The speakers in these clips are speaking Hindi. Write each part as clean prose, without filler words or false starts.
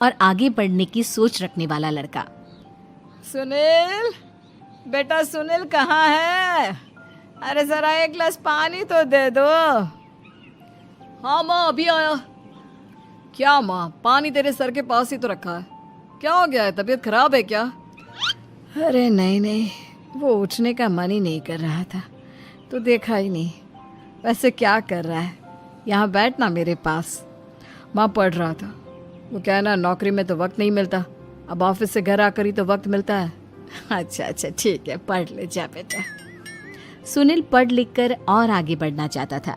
और आगे बढ़ने की सोच रखने वाला लड़का। सुनील, बेटा सुनील कहाँ है? अरे जरा एक गिलास पानी तो दे दो। हाँ माँ, अभी आया। क्या माँ, पानी तेरे सर के पास ही तो रखा है। क्या हो गया है, तबीयत खराब है क्या? अरे नहीं नहीं, वो उठने का मन ही नहीं कर रहा था तो देखा ही नहीं। वैसे क्या कर रहा है? यहाँ बैठना मेरे पास। माँ पढ़ रहा था। वो क्या है ना, नौकरी में तो वक्त नहीं मिलता, अब ऑफिस से घर आकर ही तो वक्त मिलता है। अच्छा अच्छा ठीक है, पढ़ ले जा बेटा। सुनील पढ़ लिख कर और आगे बढ़ना चाहता था,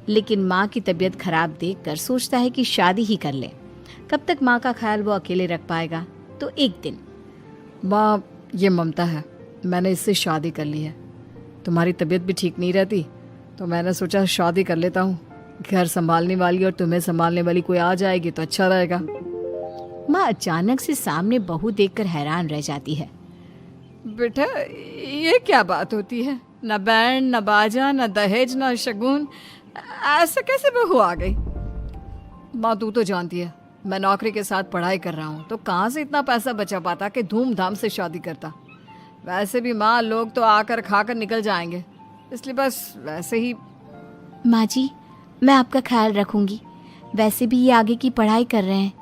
लेकिन माँ की तबीयत खराब देखकर सोचता है कि शादी ही कर ले। कब तक माँ का ख्याल वो अकेले रख पाएगा? तो एक दिन, माँ ये ममता है, मैंने इससे शादी कर ली है। तुम्हारी तबीयत भी ठीक नहीं रहती तो मैंने सोचा शादी कर लेता हूँ। घर संभालने वाली और तुम्हें संभालने वाली कोई आ जाएगी तो अच्छा रहेगा। माँ अचानक से सामने बहू देखकर हैरान रह जाती है। बेटा ये क्या बात होती है? न बैंड, न बाजा, न दहेज, न शगुन, ऐसे कैसे बहू आ गई? माँ तू तो जानती है मैं नौकरी के साथ पढ़ाई कर रहा हूँ, तो कहाँ से इतना पैसा बचा पाता कि धूमधाम से शादी करता। वैसे भी माँ, लोग तो आकर खाकर निकल जाएंगे, इसलिए बस वैसे ही। माँ जी, मैं आपका ख्याल रखूंगी। वैसे भी ये आगे की पढ़ाई कर रहे हैं,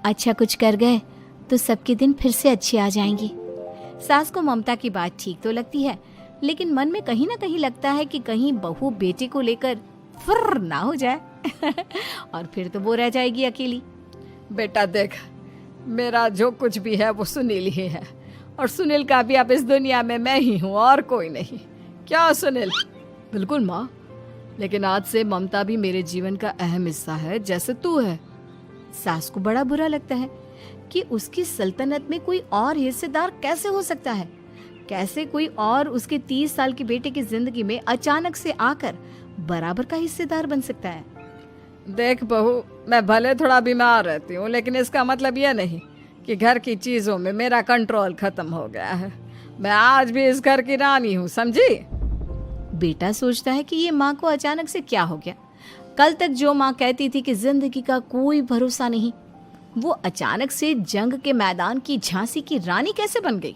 अच्छा कुछ कर गए तो सबके दिन फिर से अच्छे आ जाएंगे। सास को ममता की बात ठीक तो लगती है, लेकिन मन में कहीं ना कहीं लगता है कि कहीं बहू बेटे को लेकर फुर्र ना हो जाए और फिर तो वो रह जाएगी अकेली। बेटा देख, मेरा जो कुछ भी है वो सुनील ही है, और सुनील का भी अब इस दुनिया में मैं ही हूँ और कोई नहीं। क्या सुनील? बिल्कुल माँ, लेकिन आज से ममता भी मेरे जीवन का अहम हिस्सा है, जैसे तू है। सास को बड़ा बुरा लगता है कि उसकी सल्तनत में कोई और हिस्सेदार कैसे हो सकता है। कैसे कोई और उसके 30 साल के बेटे की जिंदगी में अचानक से आकर बराबर का हिस्सेदार बन सकता है। देख बहू, मैं भले थोड़ा बीमार रहती हूँ, लेकिन इसका मतलब यह नहीं कि घर की चीजों में मेरा कंट्रोल खत्म हो गया है। मैं आज भी इस घर की रानी हूँ, समझी? बेटा सोचता है कि ये माँ को अचानक से क्या हो गया। कल तक जो माँ कहती थी कि जिंदगी का कोई भरोसा नहीं, वो अचानक से जंग के मैदान की झांसी की रानी कैसे बन गई?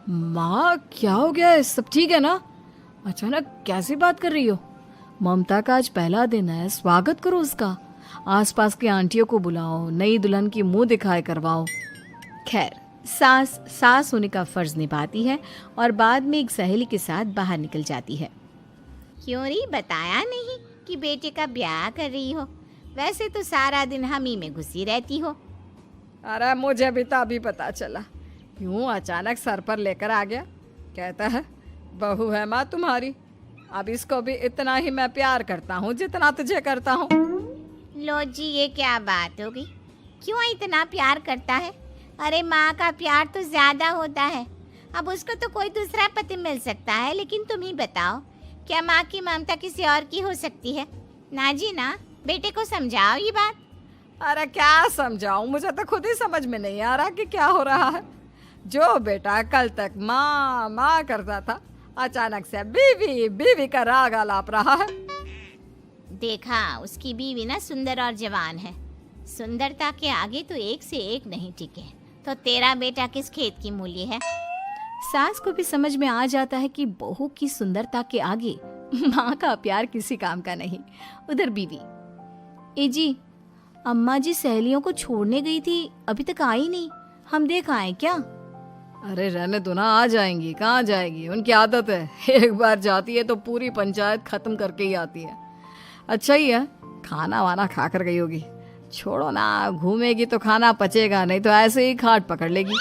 माँ क्या हो गया है? सब ठीक है ना? अचानक कैसी बात कर रही हो? ममता का आज पहला दिन है, स्वागत करो उसका। आसपास की आंटियों को बुलाओ, नई दुल्हन की मुंह दिखाए करवाओ। खैर, सास होने का फर्ज निभाती है और बाद में एक सहेली के साथ बाहर निकल जाती है। क्यों री बताया नहीं कि बेटे का ब्याह कर रही हो? वैसे तो सारा दिन हम ही में घुसी रहती हो। अरे मुझे भी तो अभी पता चला, यूं अचानक सर पर लेकर आ गया। कहता है बहू है माँ तुम्हारी, अब इसको भी इतना ही मैं प्यार करता हूँ जितना तुझे करता हूँ। लो जी, ये क्या बात होगी? क्यों इतना प्यार करता है? अरे माँ का प्यार तो ज्यादा होता है। अब उसको तो कोई दूसरा पति मिल सकता है, लेकिन तुम ही बताओ, क्या माँ की ममता किसी और की हो सकती है? ना जी ना, बेटे को समझाओ ये बात। अरे क्या समझाऊं, मुझे तो खुद ही समझ में नहीं आ रहा कि क्या हो रहा है। जो बेटा कल तक माँ माँ करता था, अचानक से बीवी बीवी का राग आलाप रहा है। देखा, उसकी बीवी ना सुंदर और जवान है। सुंदरता के आगे तो एक से एक नहीं टिके, तो तेरा बेटा किस खेत की मूली है? सास को भी समझ में आ जाता है कि बहू की सुंदरता के आगे माँ का प्यार किसी काम का नहीं। उधर बीवी, ए जी, अम्मा जी सहेलियों को छोड़ने गई थी, अभी तक आई नहीं, हम देख आए क्या? अरे रहने दो ना, आ जाएंगी। कहाँ जाएगी, उनकी आदत है, एक बार जाती है तो पूरी पंचायत खत्म करके ही आती है। अच्छा ही है, खाना वाना खा कर गई होगी। छोड़ो ना, घूमेगी तो खाना पचेगा, नहीं तो ऐसे ही खाट पकड़ लेगी।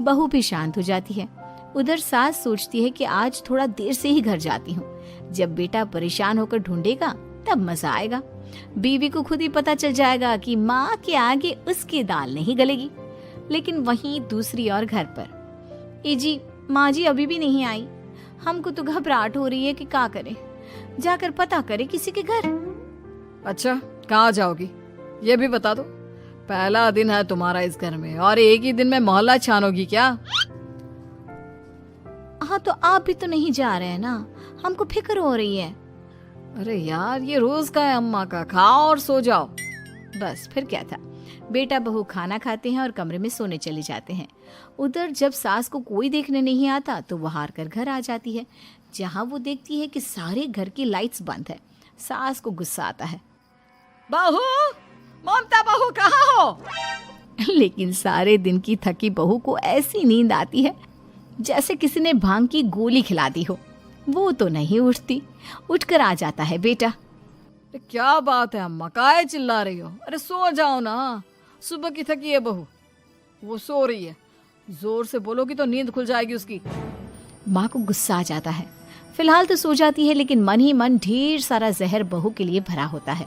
बहू भी शांत हो जाती है। उधर सास सोचती है कि आज थोड़ा देर से ही घर जाती हूँ, जब बेटा परेशान होकर ढूंढेगा तब मजा आएगा। बीवी को खुद ही पता चल जाएगा कि माँ के आगे उसकी दाल नहीं गलेगी। लेकिन वहीं दूसरी ओर घर पर, ए जी, माँ जी अभी भी नहीं आई, हमको तो घबराहट हो रही है कि क्या करें, जाकर पता करें किसी के घर। अच्छा, कहाँ जाओगी ये भी बता दो। पहला दिन है तुम्हारा इस घर में और एक ही दिन में मोहल्ला छानोगी क्या? हाँ, तो आप भी तो नहीं जा रहे हैं ना, हमको फिक्र हो रही है। अरे यार, ये रोज का है अम्मा का, खाओ और सो जाओ। बस फिर क्या था, बेटा बहू खाना खाते हैं और कमरे में सोने चले जाते हैं। उधर जब सास को कोई देखने नहीं आता तो वो हार कर घर आ जाती है, जहाँ वो देखती है कि सारे घर की लाइट्स बंद है। सास को गुस्सा आता है। बहू, ममता बहू कहाँ हो? लेकिन सारे दिन की थकी बहू को ऐसी नींद आती है जैसे किसी ने भांग की गोली खिला दी हो। वो तो नहीं उठती। उठकर आ जाता है बेटा। अरे क्या बात है अम्मा, काहे चिल्ला रही हो? अरे सो जाओ ना, सुबह की थकी है बहू, वो सो रही है। जोर से बोलोगी तो नींद खुल जाएगी उसकी। माँ को गुस्सा आ जाता है। फिलहाल तो सो जाती है, लेकिन मन ही मन ढेर सारा जहर बहू के लिए भरा होता है।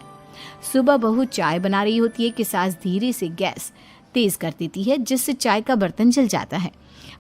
सुबह बहू चाय बना रही होती है कि सास धीरे से गैस तेज कर देती है, जिससे चाय का बर्तन जल जाता है।